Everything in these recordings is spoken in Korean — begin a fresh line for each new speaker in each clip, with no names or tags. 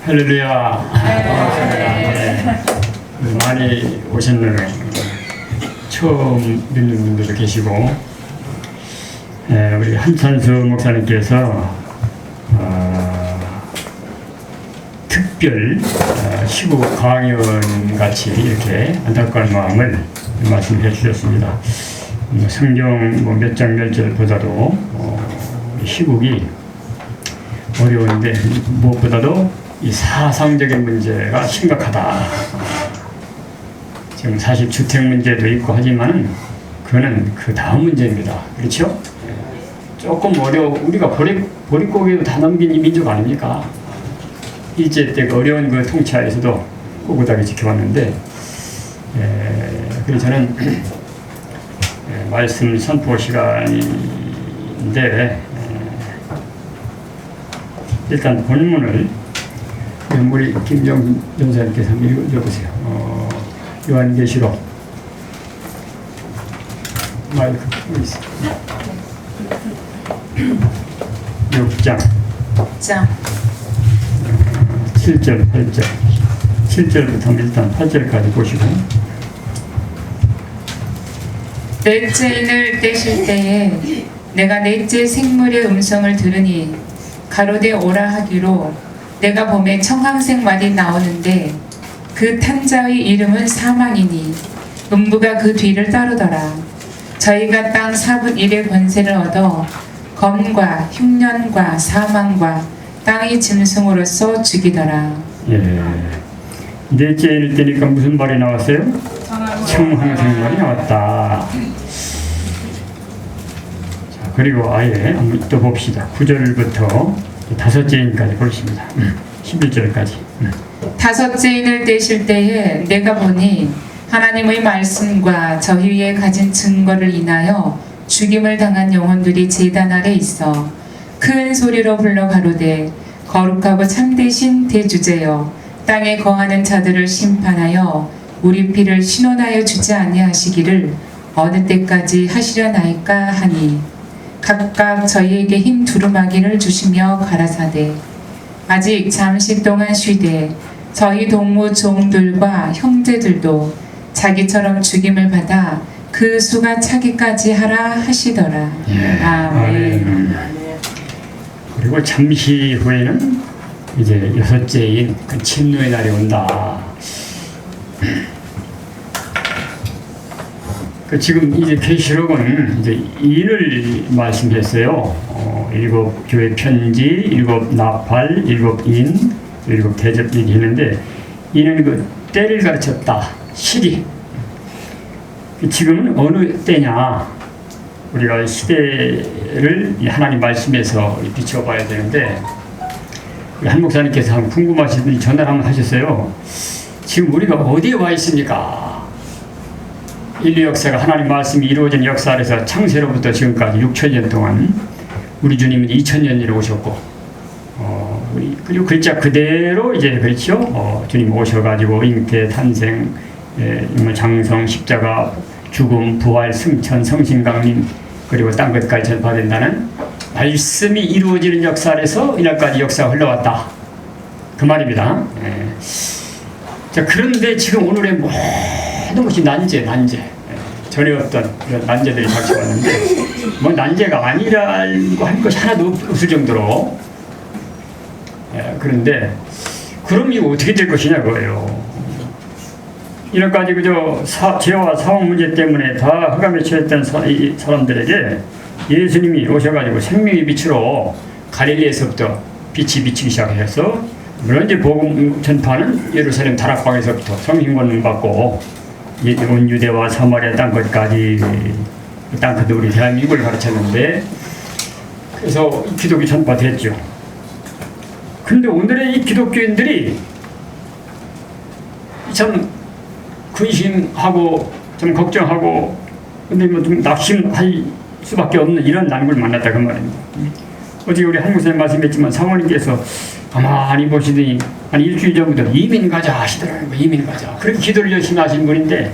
할렐루야. 네. 많이 오셨네요. 처음 믿는 분들도 계시고, 우리 한찬수 목사님께서 특별 시국 강연 같이 이렇게 안타까운 마음을 말씀해 주셨습니다. 성경 몇 장 몇 절보다도 시국이 어려운데 무엇보다도 이 사상적인 문제가 심각하다. 지금 사실 주택 문제도 있고 하지만 그거는 그 다음 문제입니다. 그렇죠? 조금 우리가 보릿고개도 다 넘긴 이 민족 아닙니까? 일제 때 어려운 그 통치하에서도 꿋꿋하게 지켜왔는데, 그래서 저는 말씀 선포 시간인데, 일단 본문을 우리 김정 전사님께서 한번 읽어보세요. 요한계시록 마이크 있어. 6장 7절 8절 7절부터 일단 8절까지 보시고,
넷째 인을 떼실 때에 내가 넷째 생물의 음성을 들으니 가로되 오라 하기로 내가 봄에 청황색 말이 나오는데 그 탄자의 이름은 사망이니 음부가 그 뒤를 따르더라. 저희가 땅 4분 1의 권세를 얻어 검과 흉년과 사망과 땅의 짐승으로서 죽이더라.
넷째 인을 떼니까 무슨 말이 나왔어요? 청황색 말이 나왔다. 자, 그리고 아예 한번 또 봅시다. 9절부터 다섯째 인까지 보겠습니다. 11절까지.
다섯째 인을 떼실 때에 내가 보니 하나님의 말씀과 저희 위에 가진 증거를 인하여 죽임을 당한 영혼들이 제단 아래 있어 큰 소리로 불러 가로되 거룩하고 참되신 대주제여 땅에 거하는 자들을 심판하여 우리 피를 신원하여 주지 아니하시기를 어느 때까지 하시려나이까 하니 각각 저희에게 흰 두루마기를 주시며 가라사대 아직 잠시 동안 쉬되 저희 동무 종들과 형제들도 자기처럼 죽임을 받아 그 수가 차기까지 하라 하시더라. 아멘.
그리고 잠시 후에는 이제 여섯째인 그 침노의 날이 온다. 지금 이제 계시록은 이제 인을 말씀했어요. 7 교회 편지, 7 나팔, 7 인, 7 대접 얘기했는데, 이는 그 때를 가르쳤다. 시기. 지금은 어느 때냐? 우리가 시대를 하나님 말씀에서 비춰봐야 되는데, 한 목사님께서 한번 궁금하시더니 전화를 한번 하셨어요. 지금 우리가 어디에 와 있습니까? 인류 역사가 하나님 말씀이 이루어진 역사 아래서 창세로부터 지금까지 6,000년 동안 우리 주님은 2,000년으로 오셨고, 그리고 글자 그대로 이제 그렇죠. 주님 오셔가지고 잉태, 탄생, 장성, 십자가, 죽음, 부활, 승천, 성신강림, 그리고 딴 것까지 전파된다는 말씀이 이루어지는 역사 아래서 이날까지 역사가 흘러왔다. 그 말입니다. 자, 그런데 지금 오늘의 모든 것이 난제. 전에 없던 이런 난제들이 닥쳐왔는데, 뭐 난제가 아니라고 할 것이 하나도 없을 정도로. 그런데 그럼 이거 어떻게 될 것이냐 그거예요. 이날까지 그저 죄와 사망 문제 때문에 다 흑암에 처했던 이 사람들에게 예수님이 오셔가지고 생명의 빛으로 갈릴리에서부터 빛이 비치기 시작해서, 물론 이제 복음 전파는 예루살렘 다락방에서부터 성신권을 받고 온 유대와 사마리아 땅끝까지 땅끝도 우리 대한민국을 가르쳤는데, 그래서 기독이 전파됐죠. 근데 오늘의 이 기독교인들이 참 근심하고 좀 걱정하고, 근데 뭐 좀 낙심할 수밖에 없는 이런 난국을 만났다 그 말입니다. 어제 우리 한 목사님 말씀했지만 사모님께서 가만히 보시더니 한 일주일 전부터 이민 가자 하시더라고요. 이민 가자. 그렇게 기도를 열심히 하신 분인데,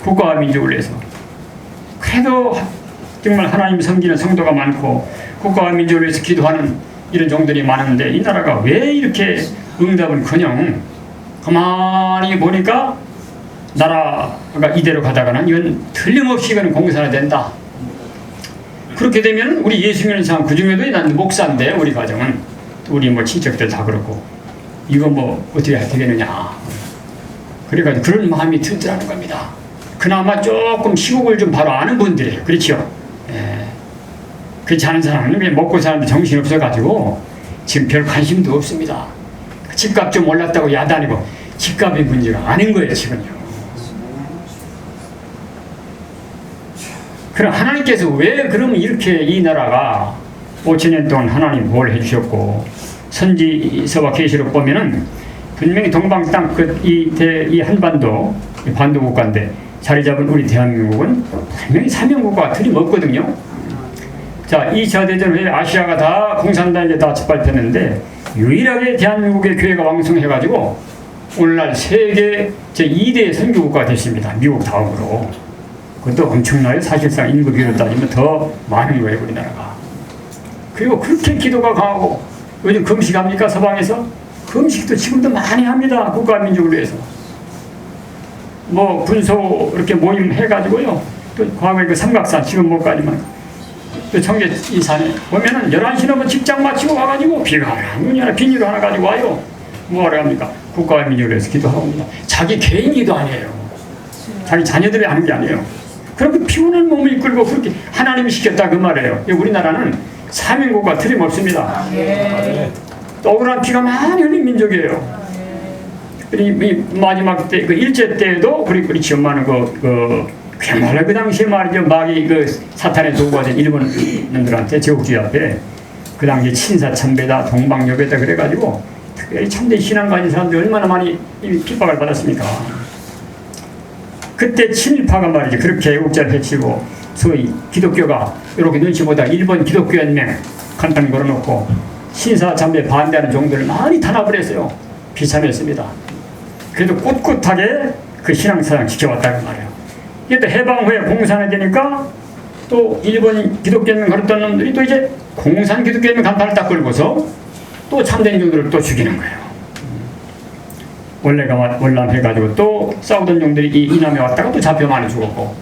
국가와 민족을 위해서. 그래도 정말 하나님 섬기는 성도가 많고 국가와 민족을 위해서 기도하는 이런 종들이 많은데, 이 나라가 왜 이렇게 응답은커녕 가만히 보니까 나라가 이대로 가다가는 이건 틀림없이 이건 공산화 된다. 그렇게 되면 우리 예수 믿는 사람 그 중에도 난 목사인데 우리 가정은 우리 뭐 친척들 다 그렇고 이거 뭐 어떻게 되겠느냐. 그래가지고 그런 마음이 들더라는 겁니다. 그나마 조금 시국을 좀 바로 아는 분들이에요. 그렇죠? 예. 그렇지 않은 사람은 먹고 사는데 정신이 없어가지고 지금 별 관심도 없습니다. 집값 좀 올랐다고 야단이고 집값의 문제가 아닌 거예요 지금요. 그럼 하나님께서 왜 그러면 이렇게 이 나라가 5,000년 동안 하나님 뭘 해주셨고 선지서와 계시록 보면은 분명히 동방 땅 이 한반도 반도 국가인데 자리 잡은 우리 대한민국은 분명히 사명국가가 틀림없거든요. 자, 2차 대전 후에 아시아가 다 공산당에 다 짓밟혔는데 유일하게 대한민국의 교회가 왕성해가지고 오늘날 세계 제2대 선교국가가 됐습니다. 미국 다음으로. 그것도 엄청나요. 사실상 인구 비율로 따지면 더 많은 거예요, 우리나라가. 그리고 그렇게 기도가 강하고 요즘 금식합니까? 서방에서? 금식도 지금도 많이 합니다. 국가민족을 위해서. 뭐 군소 이렇게 모임 해가지고요. 또 과거에 그 삼각산 지금 못 가지만 또 청계 이 산에 보면은 11시 넘어 직장 마치고 와가지고 비가 하나 눈이 하나 비닐을 하나 가지고 와요. 뭐하러 합니까? 국가와 민족을 위해서 기도하고 합니다. 자기 개인 기도 아니에요. 자기 자녀들이 하는 게 아니에요. 그렇게 피곤한 몸을 이끌고 그렇게 하나님이 시켰다 그 말이에요. 우리나라는 사명국가 틀림없습니다. 또 억울한 피가 많이 흘린 민족이에요. 이 마지막 때 그 일제 때도 그렇지 엄마는 그야말로 그 당시에 말이죠 마귀 그 사탄의 도구가 된 일본 놈들한테 제국주의 앞에 그 당시에 친사참배다 동방여배다 그래가지고 특별히 참된 신앙 가진 사람들이 얼마나 많이 핍박을 받았습니까? 그때 친일파가 말이죠 그렇게 애국자를 해치고 소위 기독교가 이렇게 눈치 보다 일본 기독교연맹 간단히 걸어놓고 신사참배 반대하는 종들을 많이 탄압을 했어요. 비참했습니다. 그래도 꿋꿋하게 그 신앙사상 지켜왔다는 말이에요. 이게 또 해방 후에 공산화 되니까 또 일본 기독교연맹 걸었던 놈들이 또 이제 공산 기독교연맹 간판을 딱 걸고서 또 참된 종들을 또 죽이는 거예요. 원래가 원람해가지고 또 싸우던 종들이 이 이남에 왔다가 또 잡혀 많이 죽었고.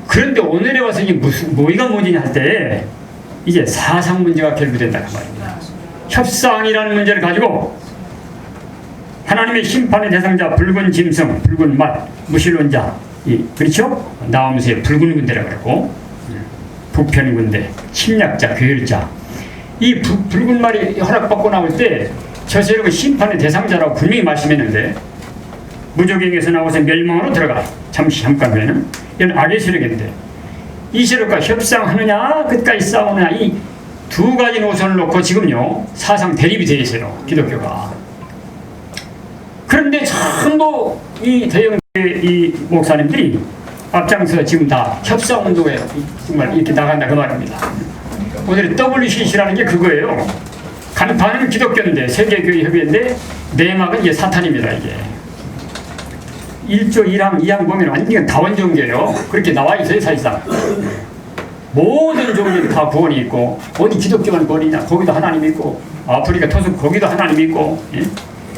그런데 오늘에 와서 이게 뭐가 문제냐 할 때 이제 사상 문제가 결부된다는 말입니다. 협상이라는 문제를 가지고 하나님의 심판의 대상자 붉은 짐승, 붉은 말, 무신론자 그렇죠? 나오면서 붉은 군대라고 그랬고 북편 군대, 침략자, 괴율자 이 붉은 말이 허락받고 나올 때 저 세력은 심판의 대상자라고 분명히 말씀했는데 무적행에서 나와서 멸망으로 들어가 잠깐 후에는 이건 악의 세력인데 이 세력과 협상하느냐 끝까지 싸우느냐 이 두 가지 노선을 놓고 지금요 사상 대립이 되어 있어요. 기독교가. 그런데 전부 이 대형 이 목사님들이 앞장서 지금 다 협상운동에 정말 이렇게 나간다 그 말입니다. 오늘의 WCC라는 게 그거예요. 간판은 기독교인데 세계교회협의회인데 내막은 이제 사탄입니다. 이게 1조 1항 2항 보면 완전히 다원종교예요. 그렇게 나와 있어요 사실상. 모든 종교는 다 구원이 있고 어디 기독교만 구원이냐 거기도 하나님 있고 아프리카 토속 거기도 하나님 있고 예?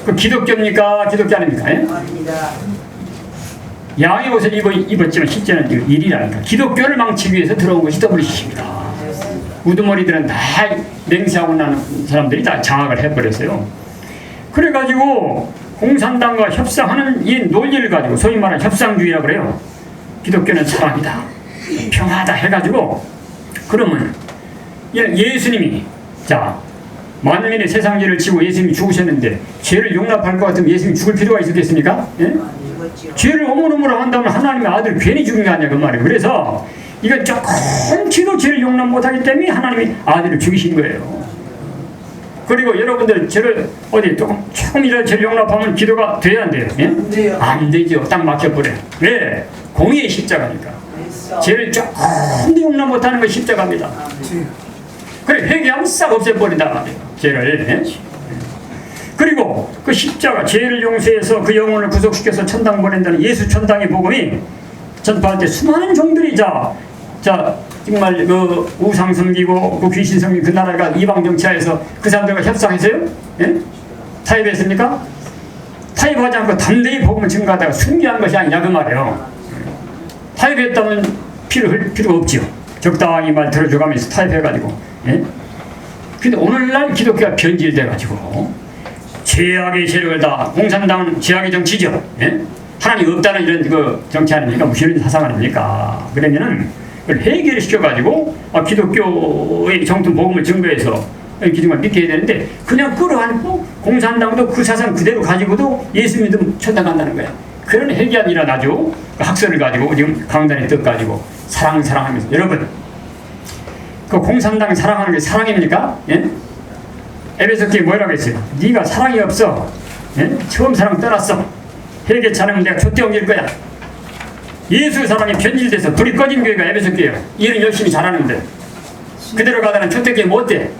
그 기독교입니까? 기독교 아닙니까? 예? 양의 옷을 입었지만 실제는 일이라니까 기독교를 망치기 위해서 들어온 것이 WCC입니다. 우두머리들은 다 맹세하고 나는 사람들이 다 장악을 해버렸어요. 그래가지고 공산당과 협상하는 이 논리를 가지고 소위 말하는 협상주의라고 그래요. 기독교는 사랑이다 평화다 해가지고 그러면 예수님이 자 만민의 세상 죄를 지고 예수님이 죽으셨는데 죄를 용납할 것 같으면 예수님이 죽을 필요가 있었겠습니까? 예? 죄를 오물오물 한다면 하나님의 아들을 괜히 죽인 게 아니야 그 말이에요. 그래서 이건 조금치도 죄를 용납 못하기 때문에 하나님이 아들을 죽이신 거예요. 그리고 여러분들 죄를 어디 조금이라도 죄를 용납하면 기도가 돼야 안 돼요? 예? 안 되죠. 딱 막혀버려요. 왜? 공의의 십자가니까. 죄를 조금도 용납 못하는 것이 십자가입니다. 그래 회개하면 싹 없애버린단 말이에요. 죄를. 예? 그리고 그 십자가 죄를 용서해서 그 영혼을 구속시켜서 천당 보낸다는 예수 천당의 복음이 전파할 때 수많은 종들이 자 정말 그 우상 섬기고 그 귀신 섬기고 그 나라가 이방 정치하에서 그 사람들과 협상했어요? 예? 타협했습니까? 타협하지 않고 담대히 복음을 증거하다가 순교한 것이 아니냐 그 말이에요. 타협했다면 필요가 없지요. 적당히 말 들어줘가면서 타협해가지고. 예? 근데 오늘날 기독교가 변질돼가지고 죄악의 세력을 다 공산당은 죄악의 정치죠. 예? 하나님 없다는 이런 그 정치 아닙니까? 무슨 사상 아닙니까? 그러면은 그걸 해결시켜가지고 기독교의 정통 복음을 증거해서 기독교를 믿게 해야 되는데 그냥 끌어안고 공산당도 그 사상 그대로 가지고도 예수 믿으면 천당 간다는 거야. 그런 해결이 일어나죠. 그 학설을 가지고 지금 강단의 뜻 가지고 사랑하면서 여러분 그 공산당 사랑하는 게 사랑입니까? 예? 에베소서에 뭐라고 했어요? 네가 사랑이 없어. 예? 처음 사랑 떠났어. 회개치 않으면 내가 좆대 옮길 거야. 예수 사랑이 변질돼서 불이 꺼진 교회가 에베소 교회예요. 일은 열심히 잘하는데 그대로 가다는 좆대 교회 뭐 어때?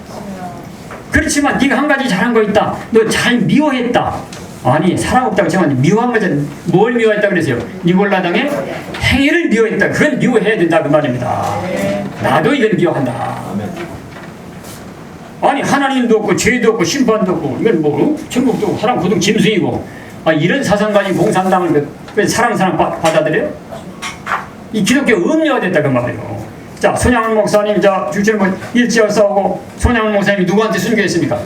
그렇지만 네가 한 가지 잘한 거 있다. 너 잘 미워했다. 아니 사랑 없다고 정말 미워한 거잖아. 뭘 미워했다 그랬어요? 니골라당의 행위를 미워했다. 그건 미워해야 된다 그 말입니다. 나도 이건 미워한다. 아니 하나님도 없고 죄도 없고 심판도 없고 이건 뭐 천국도 없고 사람 고등 짐승이고 이런 사상 가진 공산당을 왜 사랑 받아들여요? 이 기독교 음료화됐다 그 말이에요. 자 손양훈 목사님 자 주체는 뭐 일제와 싸우고 손양훈 목사님이 누구한테 순교했습니까?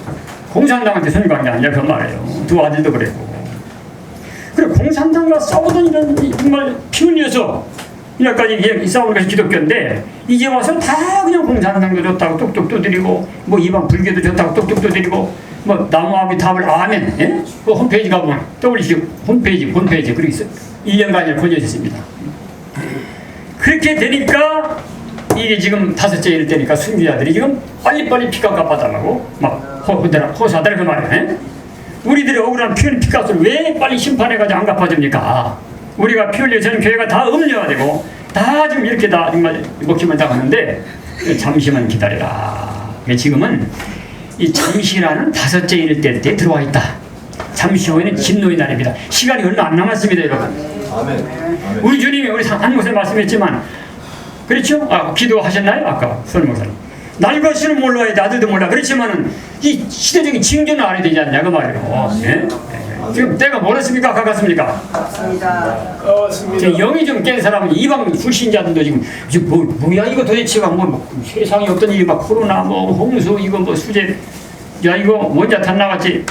공산당한테 순교한 게 아니냐 그 말이에요. 두 아들도 그랬고. 그래 공산당과 싸우던 이런 정말 피 흘려서 이날까지 싸우는 것이 기독교인데 이제 와서 다 그냥 공산당도 좋다고 뚝뚝 두드리고 뭐 이방 불교도 좋다고 뚝뚝 두드리고 뭐 나무아비 탑을 아멘. 예? 그 홈페이지 가보면 WC 홈페이지 그렇게 있어요. 1년간을 걸려있습니다. 그렇게 되니까 이게 지금 5째 일 때니까 순교자들이 지금 빨리빨리 피값 갚아달라고 막 호소하더라 그 말이에요. 예? 우리들의 억울한 피는 피값을 왜 빨리 심판해가지고 안 갚아줍니까? 우리가 피 흘려 저는 교회가 다 음료화되고 다 지금 이렇게 다 정말 먹히만 당하는데 잠시만 기다려라. 지금은 이 잠시라는 5째 일 때 들어와 있다. 잠시 후에는 진노의 날입니다. 시간이 얼마 안 남았습니다 여러분.
아멘.
우리 주님이 우리 한 곳에 말씀했지만 그렇죠? 기도하셨나요? 아까 손 목사님. 날 것이는 몰라야 돼 아들도 몰라. 그렇지만은 이 시대적인 징조는 알아야 되지 않냐 그 말이에요. 예? 지금 때가 멀었습니까? 가깝습니까?
맞습니다.
영이 좀 깬 사람은 이방 불신자들도 지금 뭐야 이거 도대체가 뭐 세상에 없던 일이 막 코로나 뭐 홍수 이거 뭐 수재 야 이거 원자탄 나왔지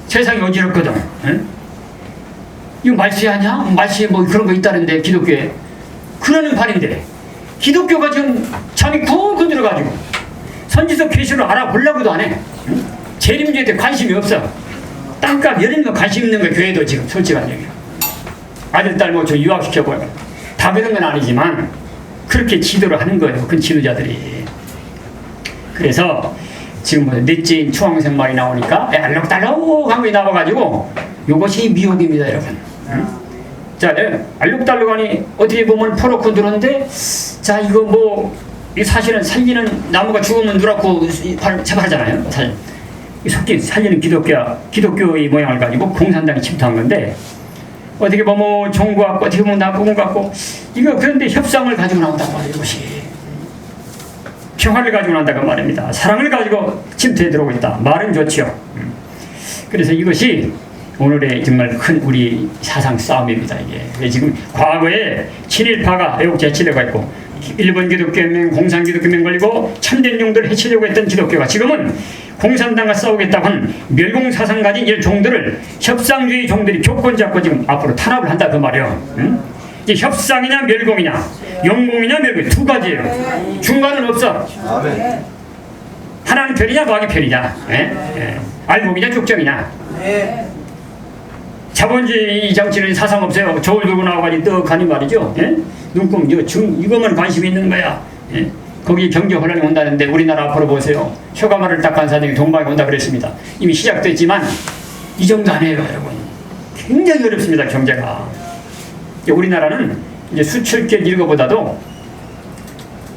세상이 어지럽거든. 에? 이거 말세하냐? 말세에 뭐 그런 거 있다는데 기독교에 그러는 판인데 기독교가 지금 잠이 쿵쿵 들어가지고 선지서 계시를 알아보려고도 안 해. 응? 재림주에 대해 관심이 없어. 땅값 여린 거 관심 있는 거 교회도 지금 솔직한 얘기야. 아들 딸 뭐 저 유학시켜보려. 다 그런 건 아니지만 그렇게 지도를 하는 거예요. 그 지도자들이. 그래서 지금 뭐 넷째인 추앙생 말이 나오니까 알록달록한 게 나와가지고 이것이 미혹입니다 여러분. 응? 자 알록달록하니 어떻게 보면 포로코 들었는데 자 이거 뭐 사실은 살리는 나무가 죽으면 누렇고 제발하잖아요. 사실. 살리는 기독교의 모양을 가지고 공산당이 침투한 건데 어떻게 보면 좋은 것 같고 어떻게 보면 나쁜 것 같고 이거 그런데 협상을 가지고 나온단 말이에요. 이것이 평화를 가지고 나온다고 말입니다. 사랑을 가지고 침투해 들어오고 있다. 말은 좋지요. 그래서 이것이 오늘의 정말 큰 우리 사상 싸움입니다. 이게 지금 과거에 친일파가 애국 제치려고 했고 일본 기독교명, 공산 기독교명 걸리고 참된 종들을 해치려고 했던 기독교가 지금은 공산당과 싸우겠다고 한 멸공 사상 가진 이 종들을 협상주의 종들이 교권 잡고 지금 앞으로 탄압을 한다 그 말이에요. 응? 이게 협상이냐 멸공이냐, 영공이냐 멸공 두 가지예요. 중간은 없어.
아멘.
하나는 편이냐 마귀 편이냐, 알곡이냐 죽정이냐. 자본주의 정치는 사상 없어요. 저울 들고 나와가지고 떡하니 말이죠. 예? 눈금 이거만 관심이 있는 거야. 예? 거기 경제 혼란이 온다는데 우리나라 앞으로 보세요. 효가마를 닦은 사정이 동방에 온다 그랬습니다. 이미 시작됐지만 이 정도 안 해요 여러분. 굉장히 어렵습니다 경제가. 우리나라는 이제 수출격 일거보다도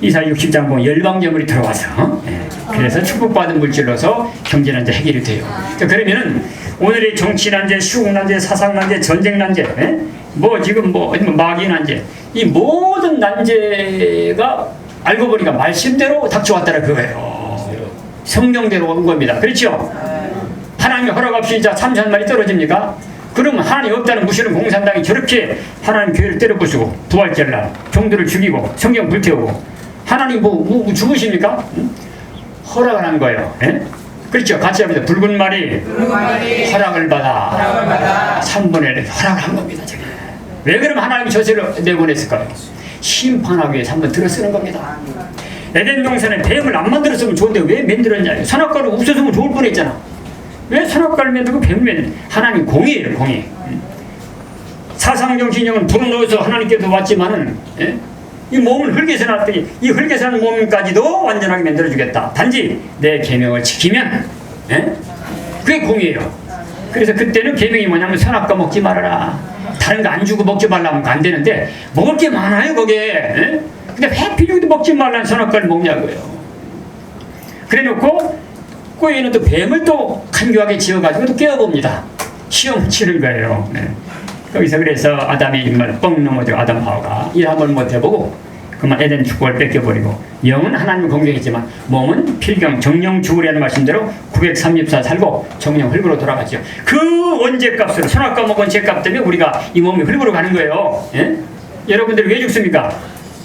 이사 60장 보면 열방제물이 들어와서 그래서 축복받은 물질로서 경제난제 해결이 돼요. 그러면은 오늘의 정치난제, 수국난제, 사상난제, 전쟁난제, 뭐 지금 뭐 마귀난제 이 모든 난제가 알고 보니까 말씀대로 닥쳐왔다는 그거예요. 성경대로 온 겁니다. 그렇죠? 하나님의 허락 없이 자 참새 한 마리 떨어집니까? 그러면 하나님 없다는 무시는 공산당이 저렇게 하나님 교회를 때려부수고 부활절날 종들을 죽이고 성경 불태우고 하나님 뭐 죽으십니까? 응? 허락을 한 거예요. 예? 그렇죠. 같이 합니다. 붉은 말이 허락을 받아 3분의 1 허락을 한 겁니다. 저게. 왜 그러면 하나님이 저세를 내보냈을까요? 심판하기 위해서 한번 들어쓰는 겁니다. 에덴 동산에 뱀을 안 만들었으면 좋은데 왜 만들었냐? 선악과를 없었으면 좋을 뻔했잖아. 왜 선악과를 만들고 뱀을 만들? 하나님 공의예요, 공의. 사상정신형은 불어넣어서 하나님께서 왔지만은 예? 이 몸을 흙에서 났더니 이 흙에서 난 몸까지도 완전하게 만들어주겠다. 단지 내 계명을 지키면 예? 그게 공의예요. 그래서 그때는 계명이 뭐냐면 선악과 먹지 말아라. 다른 거 안 주고 먹지 말라면 안 되는데 먹을 게 많아요 거기에. 예? 근데 왜 필요도 먹지 말라는 선악과를 먹냐고요. 그래놓고 꼬에는 또 뱀을 또 간교하게 지어가지고 또 깨워봅니다. 시험 치는 거예요. 네. 거기서 그래서 아담이 정말 뻥 넘어져 아담 하와가 일 한번 못 해보고 그만 에덴 축복을 뺏겨버리고 영은 하나님을 공경했지만 몸은 필경 정령 죽으려는 말씀대로 934 살고 정령 흙으로 돌아갔죠. 그 원죄값으로 선악과 먹은 죄값 때문에 우리가 이 몸이 흙으로 가는 거예요. 예? 여러분들 왜 죽습니까?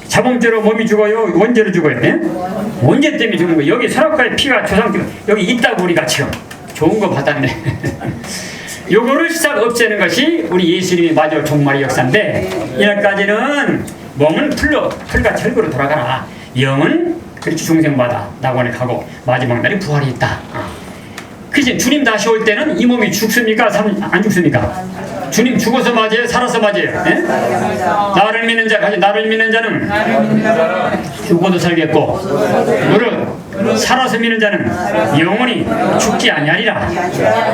자범죄로 몸이 죽어요? 원죄로 죽어요? 예? 원죄 때문에 죽는 거예요. 여기 선악과의 피가 조상피 여기 있다고 우리가 지금 좋은 거 받았네. 요거를 싹 없애는 것이 우리 예수님의 마지막 종말의 역사인데 이날까지는 몸은 풀같이 흙으로 돌아가라. 영은 그렇게 중생받아 낙원에 가고 마지막 날에 부활이 있다. 그치? 주님 다시 올 때는 이 몸이 죽습니까? 안 죽습니까? 주님 죽어서 맞아요? 살아서 맞아요? 예? 나를 믿는 자, 나를 믿는 자는 죽어도 살겠고 너를 살아서 믿는 자는 영원히 죽지 아니하리라.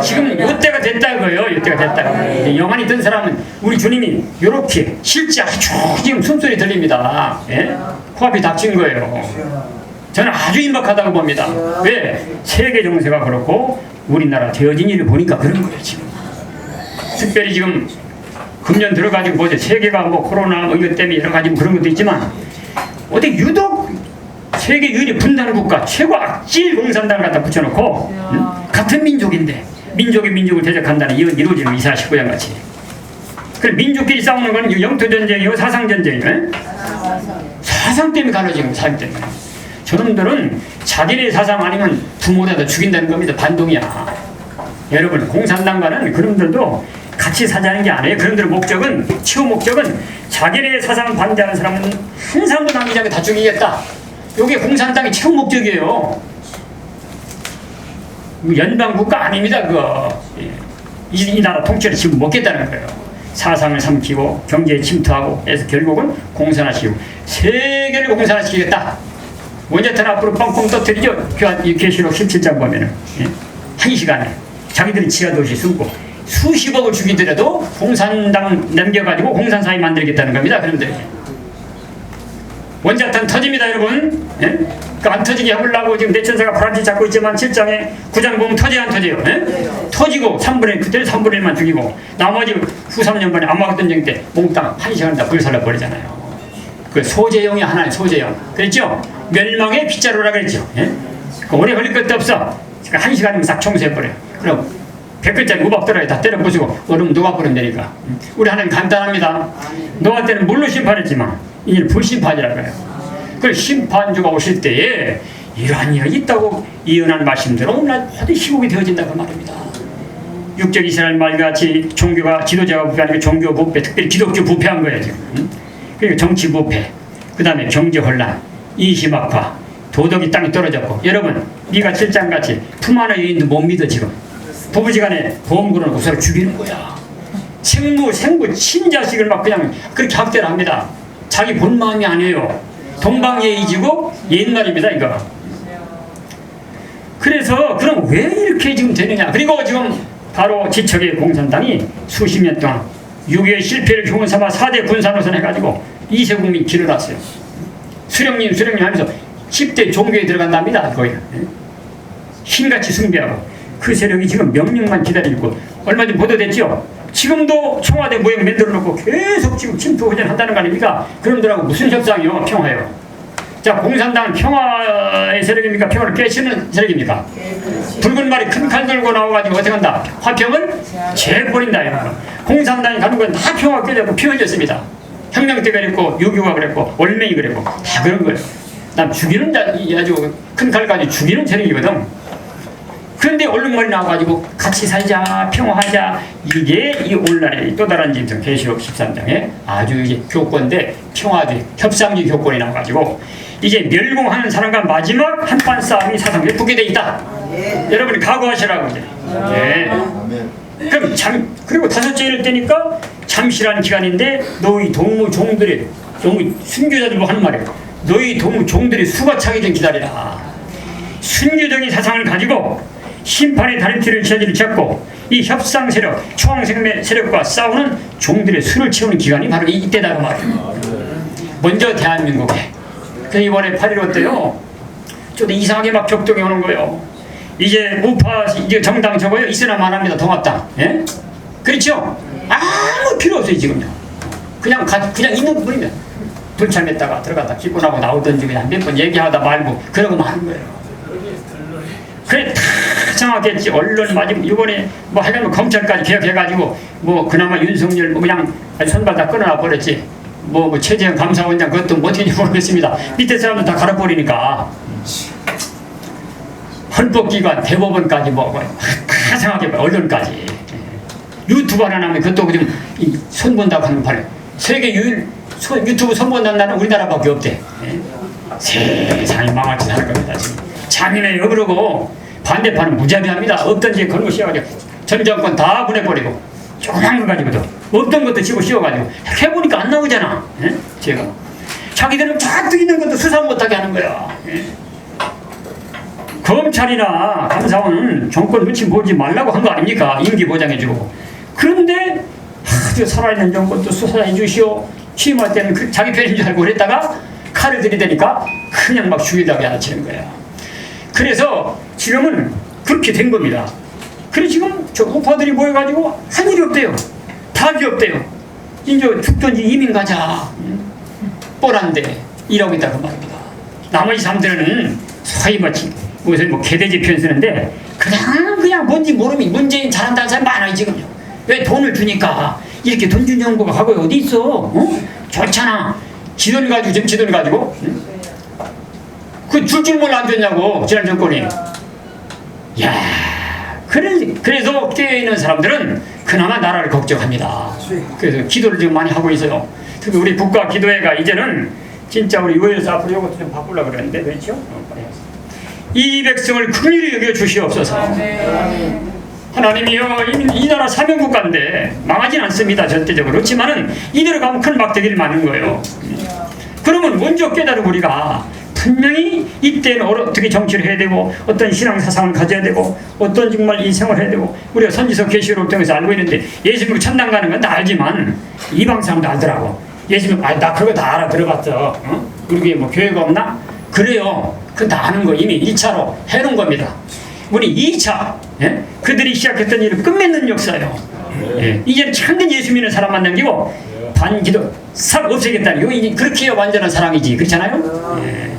지금 요때가 됐다고요. 요때가 됐다. 영원히 든 사람은 우리 주님이 요렇게 실제 아주 지금 숨소리 들립니다. 예? 코앞이 닥친 거예요. 저는 아주 임박하다고 봅니다. 왜? 세계 정세가 그렇고 우리나라 되어진 일을 보니까 그런 거예요 지금. 특별히 지금 금년 들어가지고 보세요. 세계가 뭐 코로나 뭐 이것 때문에 여러 가지 그런 것도 있지만 어디 유독 세계 유일의 분단 국가 최고 악질 공산당을 갖다 붙여놓고 같은 민족인데 민족이 민족을 대적한다는 이건 이루어지는 이사 19장 같이. 그럼 민족끼리 싸우는 건 영토 전쟁이요 사상 전쟁이요. 사상 때문에 갈라지는 거예요. 사상 때문에. 저놈들은 자기네 사상 아니면 부모라도 죽인다는 겁니다. 반동이야. 여러분 공산당과는 그놈들도 같이 사자는 게 아니에요. 그놈들의 목적은 최후 목적은 자기네 사상 반대하는 사람은 한 사람도 남기지 않고 다 죽이겠다. 이게 공산당의 최후 목적이에요. 연방국가 아닙니다. 그거 이 나라 통째로 지금 먹겠다는 거예요. 사상을 삼키고 경제에 침투하고 해서 결국은 공산화시키고 세계를 공산화시키겠다. 원자탄 앞으로 뻥뻥 터뜨리죠. 계시록 17장 보면은 한 시간에 자기들이 지하도시 숨고 수십억을 죽이더라도 공산당 남겨가지고 공산사회 만들겠다는 겁니다. 그런데 원자탄 터집니다, 여러분. 예? 그 안 터지게 해보려고 지금 내천사가 브라질 잡고 있지만 7장에 9장 보면 터져야 안 터져요. 예? 터지고 3분의 1, 그때는 3분의 1만 죽이고 나머지 후 3년 만에 아마겟돈 전쟁 때 몽땅 한 시간 다 불살라 버리잖아요. 그 소재형이 하나의 소재형. 그랬죠? 멸망의 빗자루라 그랬죠. 예? 그 오래 걸릴 것도 없어. 그러니까 한 시간이면 싹 청소해버려요. 그럼 100글짜리 우박 들어야 다 때려 부수고 얼음 녹아버리면 되니까. 우리 하나님 간단합니다. 노아 때는 물로 심판했지만 이제는 불심판이라고 해요. 그 심판주가 오실 때에 이러한 일이 있다고 예언한 말씀대로 오늘 모든 희곡이 되어진다고 말입니다. 육적 이스라엘 말같이 종교가 지도자가 부패 아니고 종교 부패, 특별히 기독교 부패한 거예요 지금. 그러니까 정치 부패, 그 다음에 경제 혼란, 인심 악화, 도덕이 땅에 떨어졌고. 여러분 네가 7장같이 품 하나 여인도 못 믿어 지금. 부부지간에 보험 걸어놓고 서로 죽이는 거야. 생부 친자식을 막 그냥 그렇게 학대를 합니다. 자기 본 마음이 아니에요. 동방예의지고 옛말입니다 이거. 그래서 그럼 왜 이렇게 지금 되느냐. 그리고 지금 바로 지척의 공산당이 수십 년 동안 6.25 실패를 교훈 삼아 4대 군사노선 해가지고 이세국민 길어놨어요. 수령님 하면서 10대 종교에 들어간답니다. 거의 힘같이 숭배하고 그 세력이 지금 명령만 기다리고 얼마 전 보도됐죠. 지금도 청와대 모형 만들어 놓고 계속 지금 침투 후전한다는 거 아닙니까? 그놈들하고 무슨 협상이요? 평화요. 자, 공산당은 평화의 세력입니까? 평화를 깨치는 세력입니까? 붉은 말이 큰 칼 들고 나와가지고 어떻게 한다? 화평을 재버린다. 이런 거. 공산당이 가는 건 다 평화가 깨졌고 피워졌습니다. 혁명 때 그랬고 6.25가 그랬고 월맹이 그랬고 다 그런 거예요. 난 죽이는 아주 큰 칼 가지고 죽이는 세력이거든. 그런데 언론말이 나와가지고 같이 살자, 평화하자, 이게 이 오늘날의 또 다른 짐승 계시록 13장에 아주 이제 교권대 평화대 협상지 교권이 나와가지고 이제 멸공하는 사람과 마지막 한판 싸움이 사상에 붙게 돼 있다. 여러분이 각오하시라고 이제. 그럼 그리고 다섯째 일 때니까 잠시라는 기간인데 너희 동무 종들의 순교자들도 하는 말이에요. 너희 동무 종들의 수가 차기 전 기다리라. 순교적인 사상을 가지고 심판의 다림질을 지하지를 잡고 이 협상 세력, 초항생매 세력과 싸우는 종들의 수를 채우는 기간이 바로 이때다 그 말이에요. 먼저 대한민국에. 그 이번에 8.15 때요. 저도 이상하게 막 격동이 오는 거예요. 이제 우파 이제 정당 저거요 있으나 마나입니다. 통합당. 예? 그렇죠? 아무 필요 없어요 지금요. 그냥 있는 뿐이면 불참했다가 들어갔다 기고 나고 나오던지 그냥 몇 번 얘기하다 말고 그러고 마는 거예요. 그래 다 정확했지. 언론 마지막 이번에 뭐 하여간 검찰까지 개혁해가지고 뭐 그나마 윤석열 뭐 그냥 손발 다 끊어놔 버렸지. 뭐 최재형 감사원장 그것도 뭐 어떻게 모르겠습니다. 밑에 사람들 다 갈아버리니까 헌법기관 대법원까지 뭐 다 정확해 언론까지 유튜브 하나 나면 그것도 좀 손본다고 하는 판에 세계 유일 유튜브 손본다는 나라는 우리나라밖에 없대. 세상이 망할 짓 할 겁니다 지금. 장인의 역으로고 반대파는 무자비합니다. 없던 지 걸고 씌워가지고 전 정권 다 보내버리고 조그만 거 가지고도 없던 것도 치고 씌워가지고 해보니까 안 나오잖아. 예? 제가 자기들은 쫙 있는 것도 수사 못하게 하는 거야. 예? 검찰이나 감사원은 정권 눈치 보지 말라고 한 거 아닙니까? 임기 보장해주고. 그런데 아주 살아있는 정권도 수사해 주시오. 취임할 때는 자기 편인 줄 알고 그랬다가 칼을 들이대니까 그냥 막 죽이다가 야치는 거야. 그래서 지금은 그렇게 된 겁니다. 그래서 지금 저 우파들이 모여가지고 한 일이 없대요. 답이 없대요. 이제 죽든지 이민 가자. 뻔한데 이러고 있다 그 말입니다. 나머지 사람들은 소위 무슨 뭐 개돼지 표현 쓰는데 그냥 뭔지 모르면 문재인 잘한다는 사람 많아요 지금요. 왜 돈을 주니까 이렇게 돈 주는 정부가 과거에 어디 있어? 어? 좋잖아. 지돈 가지고 지금 지돈 가지고. 그 줄 줄 몰라 안 줬냐고 지난 정권이. 야, 그래서 깨어있는 사람들은 그나마 나라를 걱정합니다. 그래서 기도를 지금 많이 하고 있어요. 특히 우리 국가 기도회가 이제는 진짜 우리 의회에서 앞으로 이것도 좀 바꾸려고 그랬는데 그렇죠? 이 백성을 긍휼히 여겨 주시옵소서. 하나님이여 이 나라 사명국가인데 망하진 않습니다 절대적으로. 그렇지만은 이대로 가면 큰 막대기를 맞는 거예요. 그러면 먼저 깨달은 우리가 분명히 이때는 어떻게 정치를 해야 되고 어떤 신앙 사상을 가져야 되고 어떤 정말 이 생활을 해야 되고 우리가 선지서 계시록을 통해서 알고 있는데 예수 믿고 천당 가는 건 다 알지만 이방 사람도 알더라고. 예수 믿고 나 그거 다 알아 들어봤어. 어? 우리 뭐 교회가 없나? 그래요. 그건 다 아는 거 이미 1차로 해놓은 겁니다. 우리 2차 예? 그들이 시작했던 일을 끝맺는 역사예요. 예. 이제는 참된 예수 믿는 사람만 남기고 반기도 싹 없애겠다는 이거 그렇게 해야 완전한 사랑이지. 그렇잖아요. 예.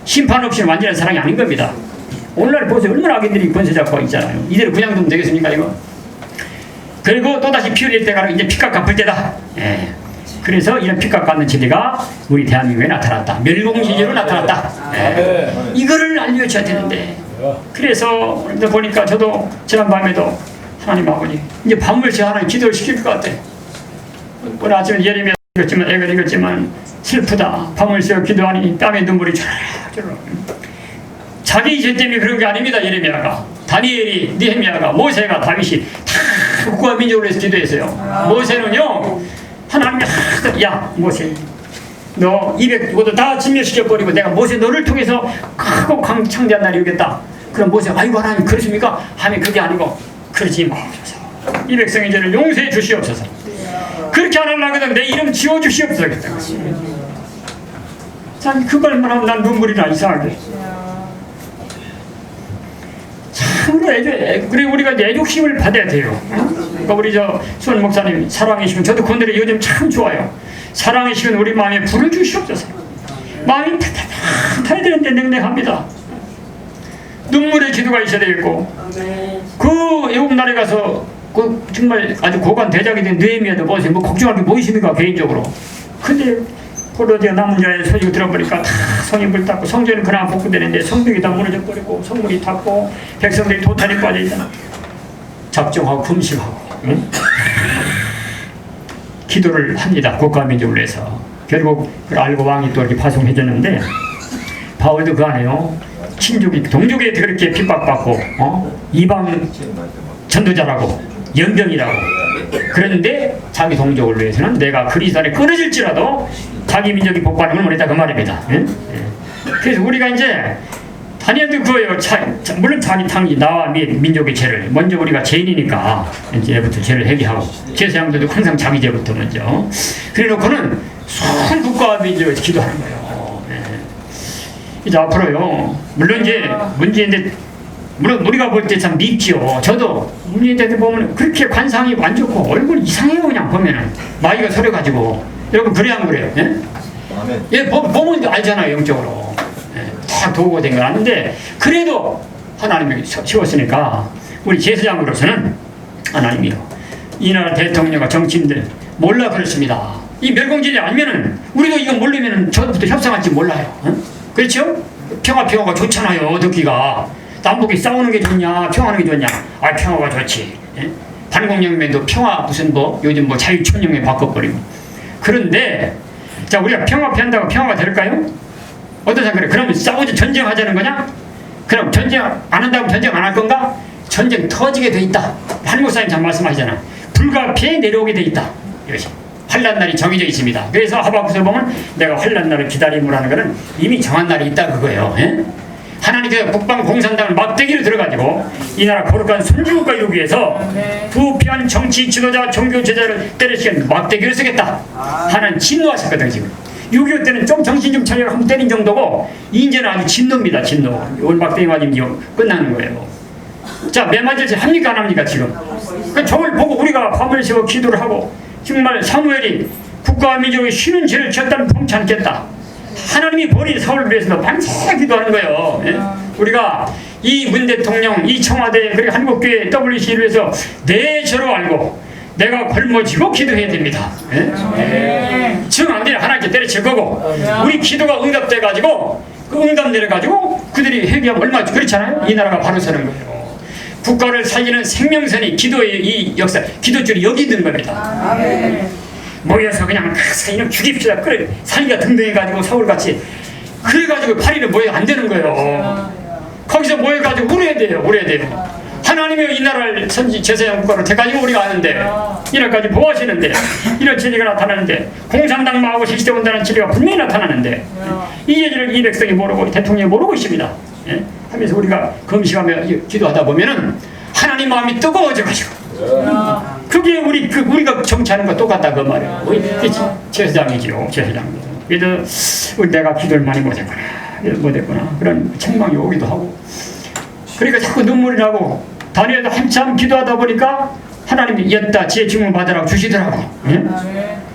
심판 없이는 완전한 사랑이 아닌 겁니다. 오늘날 보세요. 얼마나 악인들이 권세 잡고 있잖아요. 이대로 그냥 두면 되겠습니까 이거? 그리고 또다시 피 흘릴 때가 이제 피값 갚을 때다. 예. 그래서 이런 피값 갚는 진리가 우리 대한민국에 나타났다. 멸공진리로 나타났다. 예. 이거를 알려줘야 되는데 그래서 오늘도 보니까 저도 지난밤에도 하나님 아버지 이제 밤을 새 하나님 기도를 시킬 것 같아. 오늘 아침에 예레미야 읽었지만 애가 읽었지만 슬프다. 밤을 새워 기도하니 땀에 눈물이 촤르르. 자기 죄 때문에 그런 게 아닙니다. 예레미야가 다니엘이 느헤미야가 모세가 다윗이 다 국가 민족을 위해서 기도했어요. 모세는요 하나님이 야 모세 너 200 이것도 다 진멸시켜버리고 내가 모세 너를 통해서 크고 창대한 날이 오겠다. 그럼 모세 아이고 하나님 그러십니까? 하면 그게 아니고 그러지 마옵소서. 이 백성의 죄를 용서해 주시옵소서. 그렇게 안 하려고 하면 내 이름 지워주시옵소서. 참 그걸만 하면 난 눈물이 나 이상하게. 참으로 그리고 우리가 이제 애독심을 받아야 돼요. 그러니까 우리 저 수원 목사님 사랑의 시간 저도 그들의 요즘 참 좋아요. 사랑의 시간 우리 마음에 불을 주시옵소서. 마음이 타야 되는데 냉랭합니다. 눈물의 기도가 있어야 되겠고, 그 외국 나라에 가서 그 정말 아주 고관 대작이 된 느헤미야도 보세요. 뭐 걱정할 게 뭐 있습니까 개인적으로. 근데 포로되어 남은 자의 소식을 들어보니까 다 성이 불탔고, 성전은 그나마 복구되는데 성벽이 다 무너져 버리고 성문이 탔고 백성들이 도탄이 빠져있잖아. 작정하고 금식하고, 응? 기도를 합니다. 국가민족을 위해서. 결국 그걸 알고 왕이 또 이렇게 파송해줬는데, 바울도 그 안에요. 친족이 동족에 그렇게 핍박받고, 이방 전도자라고 연병이라고 그런데 자기 동족을 위해서는 내가 그리스도 안에 끊어질지라도 자기 민족이 복받는 걸 원했다 그 말입니다. 응? 그래서 우리가 이제 다니엘도 그거예요. 물론 자기 당이 나와 민족의 죄를 먼저 우리가 죄인이니까 이제부터 죄를 회개하고 제사장들도 항상 자기 죄부터 먼저 그래놓고는 손 국가와 민족에서 기도하는 거예요. 이제 앞으로요. 물론 이제 문제인데 물론 우리가 볼 때 참 밉지요. 저도 문제인데 보면 그렇게 관상이 안 좋고 얼굴 이상해요. 그냥 보면은 마이가 서려가지고 여러분 그래 안 그래요? 예? 예, 보면 알잖아요. 영적으로. 다 도구가 된 건 아닌데 그래도 하나님이 세웠으니까 우리 제사장으로서는 하나님이요. 이 나라 대통령과 정치인들 몰라 그렇습니다. 이 멸공진이 아니면은 우리도 이거 모르면은 저부터 협상할지 몰라요. 그렇죠? 평화가 좋잖아요. 듣기가. 남북이 싸우는 게 좋냐 평화하는 게 좋냐. 평화가 좋지. 반공영면도 평화 무슨 뭐 요즘 뭐 자유천영에 바꿔버리고. 그런데 자 우리가 평화 피한다고 평화가 될까요? 어떤 사람 그래. 그러면 싸우지 전쟁하자는 거냐? 그럼 전쟁 안 한다고 전쟁 안 할 건가? 전쟁 터지게 돼 있다. 한국 사님 참 말씀하시잖아. 불가피해 내려오게 돼 있다. 이것이 환난 날이 정해져 있습니다. 그래서 하박국서 보면 내가 환난 날을 기다림으로 거는 이미 정한 날이 있다 그거예요. 하나님께서 북방 공산당을 막대기로 들어가지고 이 나라 거룩한 선진국가 이루기 위해서 부패한 정치 지도자 종교 제자를 때리시는 막대기를 쓰겠다. 하나님 진노하셨거든 지금. 6.25 때는 좀 정신 좀 차리고 한번 때린 정도고 이제는 아주 진노입니다. 진노. 오늘 막대기 맞으면 끝나는 거예요. 자, 매 맞을지 합니까 안 합니까 지금? 그 저걸 보고 우리가 밤을 새워 기도를 하고 정말 사무엘이 국가와 민족의 쉬는 죄를 지었다면 범치 않겠다. 하나님이 버린 사울을 위해서 만세 기도하는 거예요. 예? 우리가 이 문 대통령, 이 청와대, 그리고 한국교회 WC를 위해서 내 죄로 알고 내가 걸머지고 기도해야 됩니다. 예? 정 안 되면 하나님께 때려칠 거고 우리 기도가 응답돼가지고 그 응답 내려가지고 그들이 회개하면 얼마나 그렇잖아요. 이 나라가 바로 서는 거예요. 국가를 살리는 생명선이 기도의 이 역사, 기도줄이 여기 있는 겁니다. 모여서 그냥 사인을 죽입시다. 그래 살기가 등등해가지고 서울같이 그래가지고 파리를 모여 안 되는 거예요. 거기서 모여가지고 울어야 돼요. 하나님이 이 나라를 선지 제사장 국가로 돼가지고 우리가 아는데 이날까지 보호하시는데 이런 진리가 나타나는데 공산당마하고 실시돼 온다는 진리가 분명히 나타나는데 이 얘기를 이 백성이 모르고 대통령이 모르고 있습니다. 예? 하면서 우리가 금식하며 기도하다 보면은 하나님 마음이 뜨거워져가지고 그게 우리가 정치하는 거 똑같다 그 말이에요. 제사장이지요. 그래서 내가 기도를 많이 못했구나 그런 책망이 오기도 하고 그러니까 자꾸 눈물이 나고 다니엘도 한참 기도하다 보니까 하나님이 였다 지혜 증문 받으라고 주시더라고.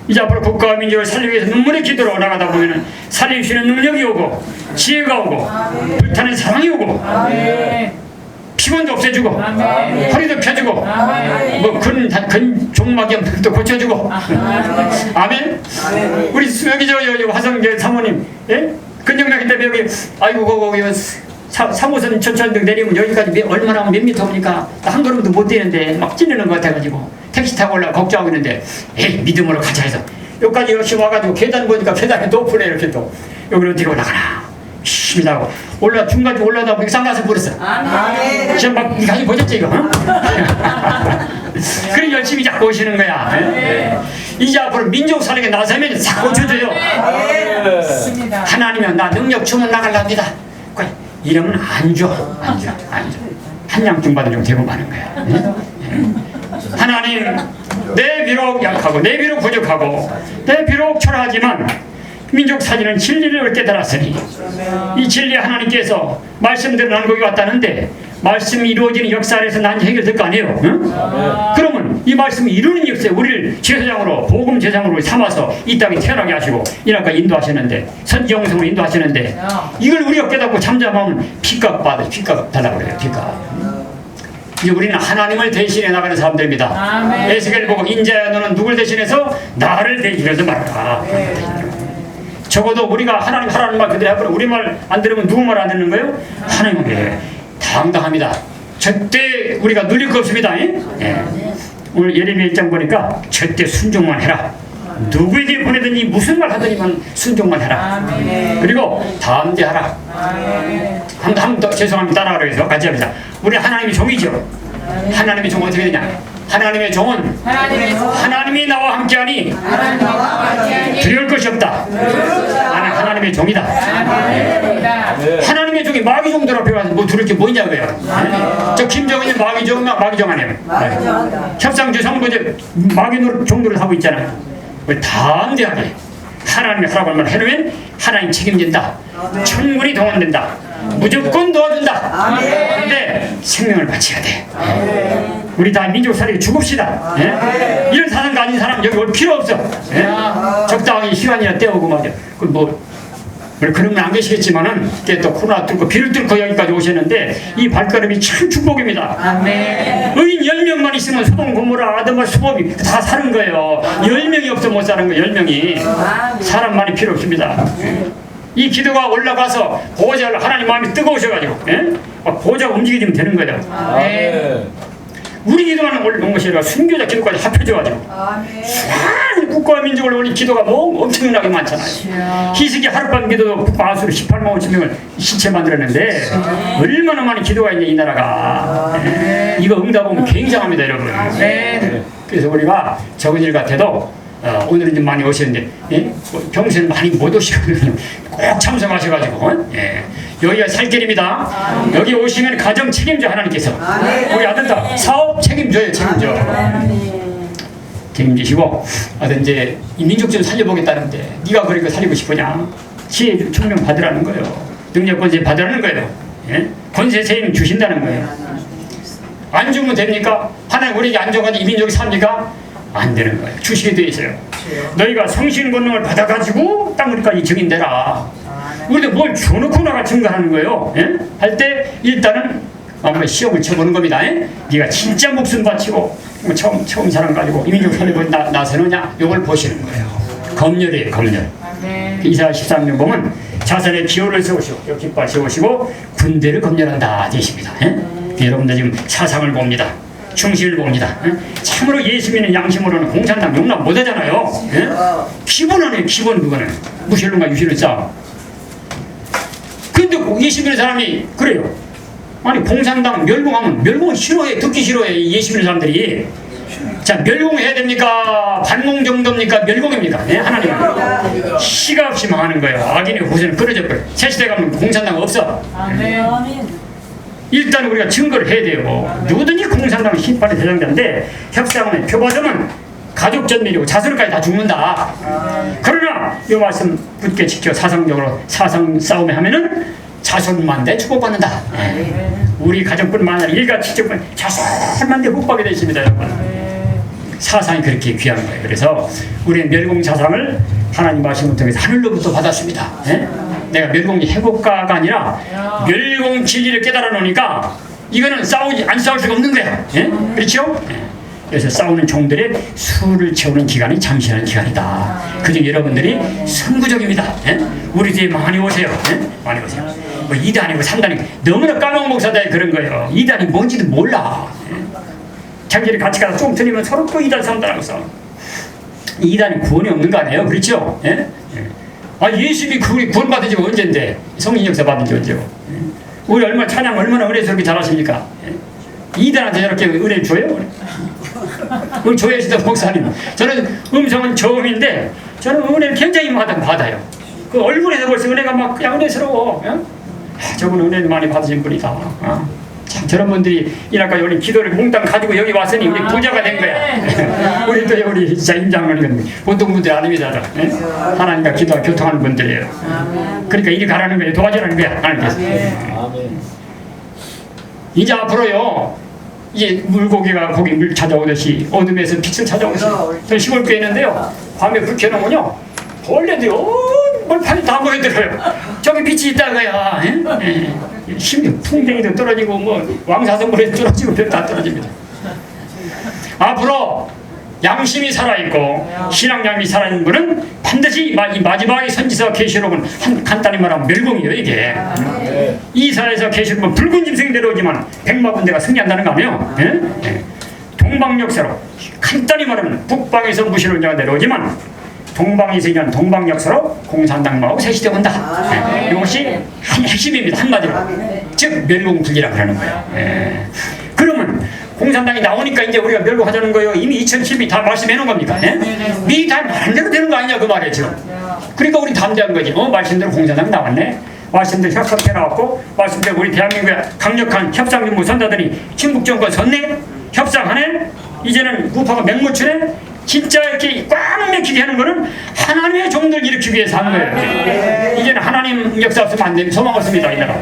이제 앞으로 국가와 민족을 살리기 위해서 눈물의 기도로 나가다 보면 살릴 수 있는 능력이 오고 지혜가 오고 불타는 사랑이 오고 피곤도 없애주고 허리도 펴주고 뭐 근 종막이 없는 것도 고쳐주고 아멘. 우리 여기 저 화성제 사모님 근정맥인데 여기 아이고 거기 3호선 천천등 내리면 여기까지 얼마나 몇 미터입니까? 한 걸음도 못 뛰는데 막 찔리는 것 같아가지고 택시 타고 올라 걱정하고 있는데 믿음으로 가자 해서 여기까지 열심히 와가지고 계단 보니까 계단이 높으네. 이렇게 또 여기로 뒤로 올라가라 힘이 나고 중간에 올라다 보니까 쌍가서 부렸어. 지금 막 가지고 보셨지 이거? 그래 열심히 자꾸 오시는 거야. 이제 앞으로 민족 사랑에 나서면 싹 고쳐줘요. 하나님은 나 능력 주문 나가랍니다. 이러면 안 줘. 한양증 받은 좀 되고 마는 거야. 하나님 내 비록 약하고 내 비록 부족하고 내 비록 초라하지만 민족 살리는 진리를 깨달았으니 이 진리 하나님께서 말씀대로 나는 거기 왔다는데 말씀이 이루어지는 역사 안에서 난이 해결될 거 아니에요. 그러면 이 말씀을 이루는 역사에 우리를 제사장으로 복음 제사장으로 삼아서 이 땅에 태어나게 하시고 이날까 인도하셨는데 선지영성으로 인도하셨는데 이걸 우리가 깨닫고 잠잠하면 핍박 받아 그래요. 핍박. 이제 우리는 하나님을 대신해 나가는 사람들입니다. 에스겔 보고 인자야 너는 누굴 대신해서 나를 대신해서 말하라. 적어도 우리가 하나님 말 그대로 해버려. 우리 말 안 들으면 누구 말 안 듣는 거예요? 하나님께 당당합니다. 절대 우리가 누릴 거 없습니다. 예. 오늘 예레미야 1장 보니까 절대 순종만 해라. 누구에게 보내든지 무슨 말 하더니만 순종만 해라. 그리고 담대하라. 한 더 죄송합니다. 따라하라고 해서 같이 합니다. 우리 하나님의 종이죠. 하나님의 종은 어떻게 되냐? 하나님의 종은 하나님이 나와 함께하니 두려울 것이 없다. 나는 하나님의 종이다. 하나님의 종이 마귀 종들 앞에 가서 뭐 두려울 게 뭐냐고요. 저 김정은이 마귀 종 아니에요. 협상주 성부제 마귀 종들을 하고 있잖아요. 담대하게 하나님이 하라고 말 해놓으면 하나님 책임진다. 천군이 동원된다. 무조건 도와준다. 그런데 생명을 바쳐야 돼. 우리 다 민족 살리고 죽읍시다. 이런 사상 가진 사람 여기 올 필요 없어. 적당히 시간이나 때우고 말이야. 그런 건 안 계시겠지만은 또 코로나 뚫고 비를 뚫고 여기까지 오셨는데 이 발걸음이 참 축복입니다. 의인 10명만 있으면 소돔 고모라 아드마 수범이 다 사는 거예요. 10명이 없으면 못 사는 거예요. 10명이. 사람 많이 필요 없습니다. 이 기도가 올라가서 보호자를 하나님 마음이 뜨거우셔가지고 보호자가 움직이면 되는 거예요. 우리 기도만 온 것이 아니라 순교자 기도까지 합해져가지고 수많은 국가와 민족을 올린 기도가 뭐 엄청나게 많잖아요. 희석이 하룻밤 기도도 북방아수로 18만 5천 명을 시체 만들었는데 얼마나 많은 기도가 있냐 이 나라가. 이거 응답하면 굉장합니다 여러분. 그래서 우리가 적은 일 같아도 오늘은 좀 많이 오셨는데 평소에는 많이 못 오시거든요. 꼭 참석하셔가지고 여기가 살길입니다. 여기 오시면 가정 책임져 하나님께서 우리 아들다 사업 책임져요. 책임지시고 이제 이 민족 좀 살려보겠다는데 네가 그러니까 살리고 싶으냐? 지혜 총명 받으라는 거예요. 능력 권세 받으라는 거예요. 권세 세임 주신다는 거예요. 안 주면 됩니까? 하나님 우리에게 안 줘가지고 이 민족이 삽니까? 안 되는 거예요. 주시게 되어 있어요. 너희가 성신 권능을 받아가지고 땅우리까지 증인되라. 우리도 뭘 줘놓고 나가 증거하는 거예요. 할 때 일단은 한번 시험을 쳐보는 겁니다. 네가 진짜 목숨 바치고 처음 사람 가지고 이민족 살려고 나서느냐 이걸 보시는 거예요. 검열이에요. 검열. 이사야 13년 보면 자선의 기호를 세우시고 깃발 세우시고 군대를 검열한다 되십니다. 여러분들 지금 사상을 봅니다. 충신을 봅니다. 참으로 예수 믿는 양심으로는 공산당 용납 못하잖아요. 기본 아니에요. 기본 그거는 무신론과 유신론 싸움. 근데 예수 믿는 사람이 그래요. 아니 공산당 멸공은 싫어해. 듣기 싫어해. 예수 믿는 사람들이. 자 멸공해야 됩니까? 반공 정도입니까? 멸공입니까? 하나님은 시가 없이 망하는 거예요. 악인의 후손은 끊어져 버려. 새 시대 가면 공산당 없어. 일단 우리가 증거를 해야 돼요. 누구든지 공산당 심판의 대상자인데 협상은 표받으면 가족 전멸이고 자손까지 다 죽는다. 그러나 이 말씀 굳게 지켜 사상적으로 사상 싸움에 하면은 자손만 대 축복받는다. 우리 가족뿐만 아니라 일가 친척뿐 자손만 대 복받게 되십니다, 여러분. 사상이 그렇게 귀한 거예요. 그래서 우리는 멸공 사상을 하나님 말씀을 통해서 하늘로부터 받았습니다. 내가 멸공이 해볼까가 아니라 멸공 진리를 깨달아 놓으니까 이거는 안 싸울 수가 없는 거야. 그렇죠? 그래서 싸우는 종들의 수를 채우는 기간이 잠시한 기간이다. 그중 여러분들이 선구적입니다. 우리 뒤에 많이 오세요. 많이 오세요. 뭐 2단이고 3단이고 너무나 까먹은 목사들이 그런 거예요. 2단이 뭔지도 몰라. 자기들이 같이 가서 좀 틀리면 서로 또 2단 3단하고 싸워. 2단이 구원이 없는 거 아니에요? 그렇죠? 예수님이 구원받은 지가 언젠데 성령 역사 받은 지 언제고. 우리 찬양 얼마나 은혜스럽게 잘하십니까? 2단한테 저렇게 은혜 줘요? 우리 조혜시대 목사님, 저는 음성은 저음인데 저는 은혜를 굉장히 받아요. 그 얼굴에서 벌써 은혜가 막 그냥 은혜스러워. 저분은 은혜를 많이 받으신 분이다. 참 저런 분들이 이날까지 우리 기도를 몽땅 가지고 여기 왔으니 우리 부자가 된 거야. 우리 또 우리 진짜 임장로는 보통 분들이 아닙니다. 하나님과 기도와 교통하는 분들이에요. 그러니까 이리 가라는 거예요. 도와주라는 거야. 하나님께서. 이제 앞으로요 이제 물고기가 거기 물 찾아오듯이 어둠에서 빛을 찾아오듯이 저 시골교회 있는데요. 밤에 불 켜놓으면요 벌레들이 멀판이 다 모여들어요. 저기 빛이 있다가야 심지어 풍뎅이도 떨어지고 뭐 왕사슴벌레도 떨어지고 별 다 떨어집니다. 앞으로 양심이 살아있고 신앙량이 살아있는 분은 반드시 이 마지막에 선지서 계시록은 간단히 말하면 멸공이에요. 이게 이사에서 계시록은 붉은 짐승이 내려오지만 백마군대가 승리한다는 거 아니에요? 동방역사로 간단히 말하면 북방에서 무신론자가 내려오지만 동방에서 일어난 동방역사로 공산당마하고 셋이 되온다. 이것이 핵심입니다. 한마디로 즉 멸공불기라고 하는 거예요. 그러면 공산당이 나오니까 이제 우리가 멸국하자는 거예요. 이미 2012 다 말씀해 놓은 겁니까? 미리 다 말대로 되는 거 아니냐 그 말이에요 지금. 그러니까 우리 담대한 거지. 말씀대로 공산당이 나왔네. 말씀대로 협상해 나왔고 말씀대로 우리 대한민국의 강력한 협상준비 선다더니 친북정권 섰네. 협상하네. 이제는 우파가 맹무추네. 진짜 이렇게 꽉 막히게 하는 거는 하나님의 종들 일으키기 위해서 하는 거예요. 이제는 하나님 역사 없으면 안 됩니다. 소망 없습니다. 이 나라.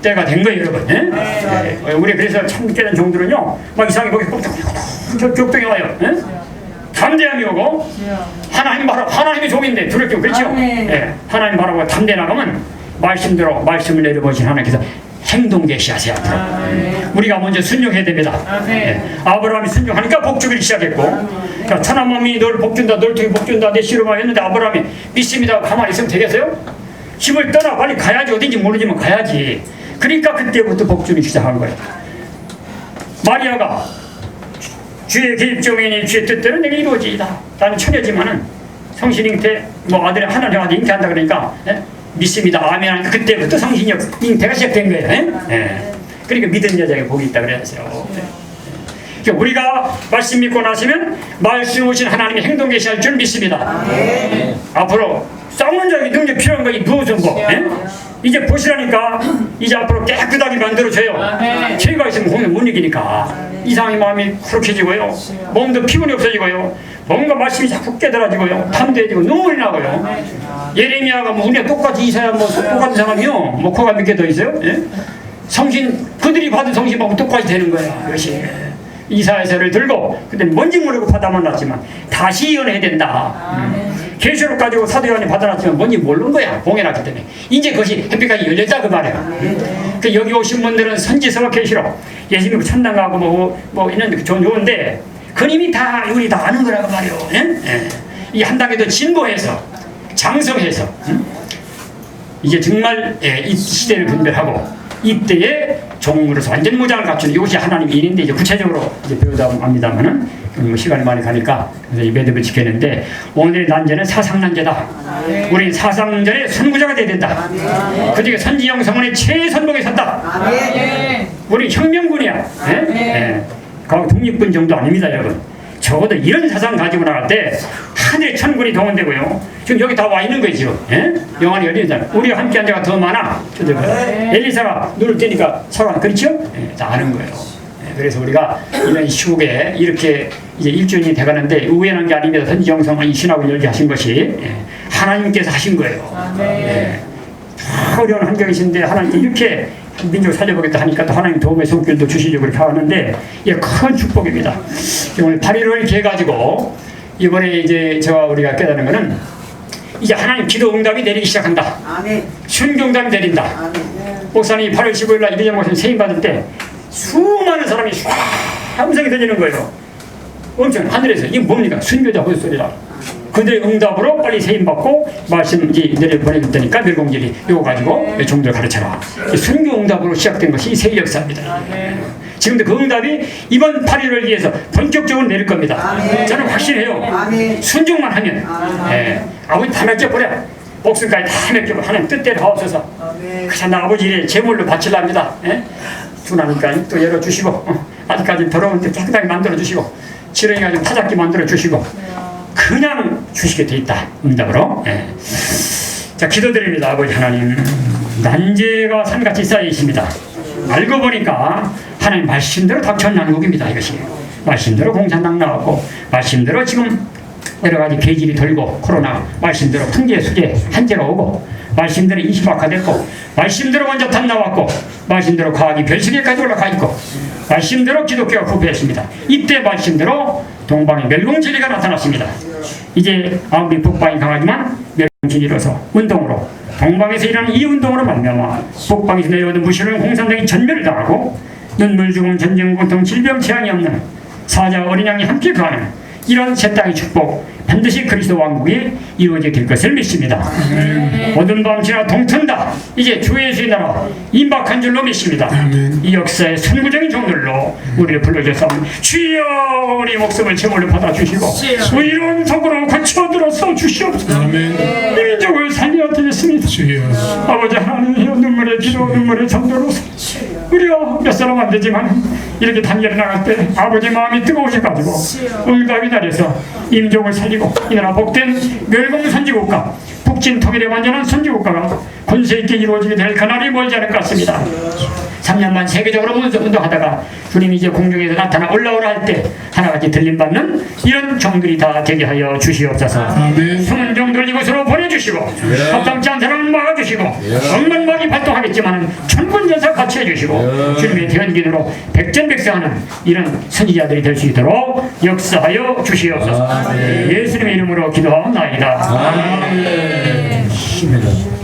때가 된 거예요, 여러분. 우리 그래서 참 깨닫는 종들은요, 막 이상하게 거기 꼭 격동이 와요. 담대함이 오고, 하나님 바로, 하나님의 종인데, 두렵게, 그렇죠? 하나님 바라고 담대 나가면, 말씀대로 말씀을 내려보신 하나님께서 행동 계시하세요. 우리가 먼저 순종해야 됩니다. 아브라함이 순종하니까 복주기를 시작했고, 그러니까 천하만민이 너를 복준다, 너를 통해 복준다, 내 씨로만 했는데 아브라함이 믿습니다. 가만히 있으면 되겠어요? 집을 떠나 빨리 가야지. 어딘지 모르지만 가야지. 그러니까 그때부터 복주기 시작한 거예요. 마리아가 주의 계획종이니 주의 뜻대로 내게 이루어지이다. 나는 처녀지만은 성신 잉태, 아들의 하나님 아들 잉태한다 그러니까 믿습니다. 아멘 하니까 그때부터 성신 잉태가 시작된 거예요. 그러니까 믿은 여자에게 복이 있다 그랬어요. 그러니까 우리가 말씀 믿고 나시면 말씀 오신 하나님의 행동 계시할 줄 믿습니다. 앞으로 싸우는 자에게 능력 필요한 것이 무엇은 이제 보시라니까 이제 앞으로 깨끗하게 만들어줘요. 죄가 있으면 공연 못 이기니까 이상의 마음이 그렇게지고요. 몸도 피곤이 없어지고요. 뭔가 말씀이 자꾸 깨달아지고요. 담대해지고 눈물이 나고요. 예레미야가 우리가 똑같이 이사야 똑같은 사람이요. 코가 몇 개 더 있어요? 성신 그들이 받은 성신하고 똑같이 되는 거야. 이것이 이사야서를 들고 그때 뭔지 모르고 받아 만났지만 다시 이혼해야 된다. 계시록 가지고 사도 요한이 받아놨지만 뭔지 모르는 거야. 봉해놨기 때문에 이제 그것이 햇빛까지 열렸다 그 말이야. 그 여기 오신 분들은 선지서와 계시록 예수 믿고 천당 가고 뭐 이런 게 좋은데 그건 이미 다 우리 다 아는 거라고 말이요. 이 한 단계 더 진보해서 장성해서 이제 정말 이 시대를 분별하고 이때에 종으로서 완전 무장을 갖춘 이것이 하나님의 일인데 이제 구체적으로 이제 배우다 합니다만은 시간이 많이 가니까 그래서 이 매듭을 지켰는데 오늘의 난제는 사상난제다. 우리는 사상전의 선구자가 돼야 된다. 그중에 선지형 성원의 최선봉에 섰다. 우리 혁명군이야. 독립군 정도 아닙니다, 여러분. 적어도 이런 사상 가지고 나갈 때 하늘의 천군이 동원되고요. 지금 여기 다 와 있는 거예요, 지금. 영안이 열리잖아. 우리가 함께 한 자가 더 많아. 엘리사가 눈을 뜨니까 서로 그렇죠? 다 아는 거예요. 그래서 우리가 이런 시국에 이렇게 이제 1주년이 돼가는데 우연한 게 아닙니다. 선지정성은 이 신학을 열게 하신 것이 하나님께서 하신 거예요. 다 어려운 환경이신데 하나님께 이렇게 민족을 살려보겠다 하니까 또 하나님 도움의 손길도 주시려고 그렇게 하는데 이게 큰 축복입니다. 오늘 8.15를 기해 가지고 이번에 이제 우리가 깨달은 거는 이제 하나님 기도 응답이 내리기 시작한다. 순교 응답이 내린다. 목사님이 8월 15일 날 이대정 목사님 세임 받을 때 수많은 사람이 함성이 들리는 거예요. 엄청 하늘에서 이게 뭡니까? 순교자 호소리라. 그들의 응답으로 빨리 세임받고 말씀 이제 내려보내줄 테니까 멸공절이 이거 가지고 종들 가르쳐라. 순교 응답으로 시작된 것이 새 역사입니다. 지금도 그 응답이 이번 8.15를 위해서 본격적으로 내릴 겁니다. 저는 확신해요. 순종만 하면 아버지 다 맡겨버려. 목숨까지 다 맡겨버려. 하나님 뜻대로 하옵소서. 그래서 나 아버지 일에 제물로 바치랍니다. 주나니까 또 열어주시고 아직까지 더러운데 깨끗하게 만들어주시고 지렁이가 좀 타작게 만들어주시고 그냥 주시게 돼 있다. 응답으로. 자, 기도드립니다. 아버지 하나님, 난제가 산같이 쌓여 있습니다. 알고 보니까 하나님 말씀대로 닥쳐온 난국입니다. 이것이 말씀대로 공산당 나왔고 말씀대로 지금 여러 가지 계질이 돌고 코로나 말씀대로 풍계 수재 한재가 오고 말씀대로 인시박화됐고 말씀대로 원자탄 나왔고 말씀대로 과학이 별세계까지 올라가 있고 말씀대로 기독교가 부패했습니다. 이때 말씀대로 동방에 멸공진리가 나타났습니다. 이제 아무리 북방이 강하지만 멸공진리로서 운동으로 동방에서 일어나는 이 운동으로 말미암아 북방에서 내려오는 무신은 공산당이 전멸을 당하고 눈물 죽음 전쟁 고통 질병 재앙이 없는 사자 어린 양이 함께 거하는 이런 새 땅의 축복 반드시 그리스도 왕국이 이루어지게 될 것을 믿습니다. 어두운 밤 지나 동튼다. 이제 주 예수의 나라 임박한 줄로 믿습니다. 이 역사의 선구적인 종들로 우리를 불러주셔서 주여 우리 목숨을 제물로 받아주시고 의로운 속으로 고쳐들어서 주시옵소서. 민족을 살려 드리겠습니다. 아버지 하나님이여 눈물의 기도 눈물의 정도로서 우리가 몇 사람 안 되지만 이렇게 단결해 나갈 때 아버지 마음이 뜨거우셔가지고 응답이 달려서 임종을 살리고 이 나라 복된 멸공 선지국가 북진 통일의 완전한 선지국가가 권세 있게 이루어지게 될 그날이 멀지 않을 것 같습니다. 3년만 세계적으로 운동하다가 주님이 이제 공중에서 나타나 올라오라 할 때 하나같이 들림받는 이런 종들이 다 되게 하여 주시옵소서. 숨은 종들 이곳으로 보내주시고 합당치 않은 사람을 막아주시고 억만막이 발동하겠지만 천군전사 같이 해주시고 주님의 대언기도로 백전백승하는 이런 선지자들이 될 수 있도록 역사하여 주시옵소서. 예수님의 이름으로 기도하옵나이다. 아멘.